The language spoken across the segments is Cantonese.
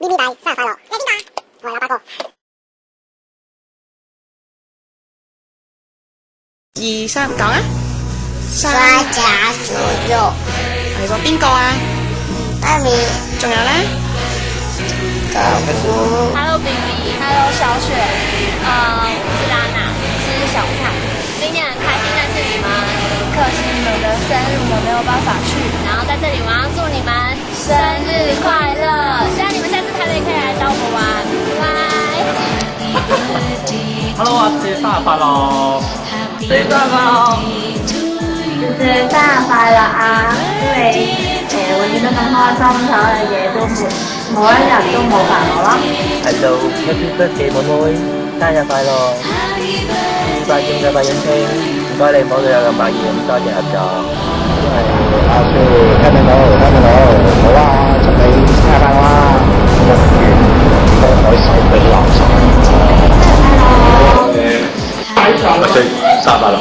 咪咪大生日快樂！你係邊個？我係阿八哥。2、3講啊！花甲豬肉。係喎，邊個啊？媽咪。仲有咧？哥哥。Hello baby，Hello 小雪，我是拉娜，是小菜。今天很开心认识你们，可惜你们的生日我没有办法去，然后在这里我要祝你们生日快乐，希望你们下次台北可以来找我玩，拜拜。Hello 阿姐，生日快樂！生日快樂！姐姐生日快樂啊！祝你永遠都咁開心，所有嘢都冇一日都冇煩惱啦。Hello，Happy birthday 妹妹，生日快樂！拜見嘅拜影聽，唔該你唔好對我咁百厭，多謝合作。因為阿叔聽到，好啊，祝你生日快樂啊！永遠都可以手比垃圾。阿叔生日快樂！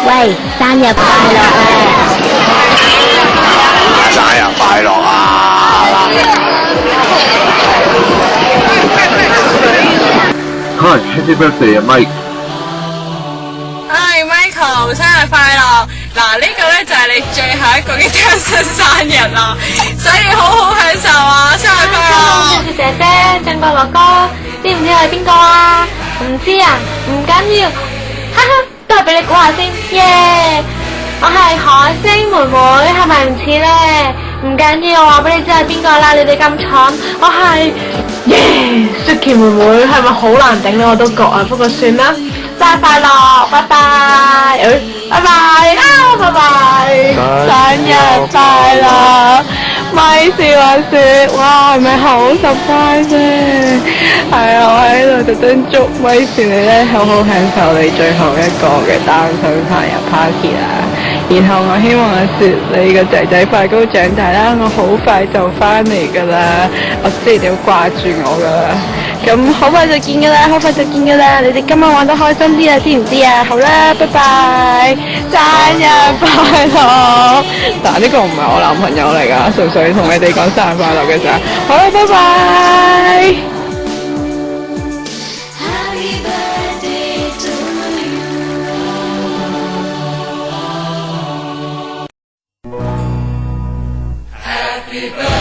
喂，生日快樂啊！生日快樂啊！Hi，Happy birthday 啊 Mike！ Hi Michael，生日快樂！嗱，呢個咧就係你最後一個嘅單身生日啦，所以好好享受啊！生日快樂！謝謝姐姐，張國樂哥，知唔知我係邊個啊？唔知啊，唔緊要，哈哈，都係俾你估下先，耶！我係海星妹妹，係咪唔似咧？唔緊要，我話俾你知係邊個啦，你哋咁蠢，我係耶 Suki 妹妹，係咪好難頂咧？我都覺啊，不過算啦，生日快樂，拜拜，拜拜啊，拜拜，生日快樂！咪笑啊說，哇係咪好 surprise 啫？係啊，我喺度特登祝咪笑你咧，好好享受你最後一個嘅單身生日 party 啦。然後我希望阿雪你個仔仔快高長大啦，我好快就翻嚟噶啦，我知你哋好掛住我噶啦。咁好快就見噶啦，好快就見噶啦，你哋今晚玩得開心啲啊，知唔知啊？好啦，拜拜，生日快樂！但呢個唔係我男朋友嚟噶，純粹同你哋講生日快樂嘅咋。好啦，拜拜。Happy birthday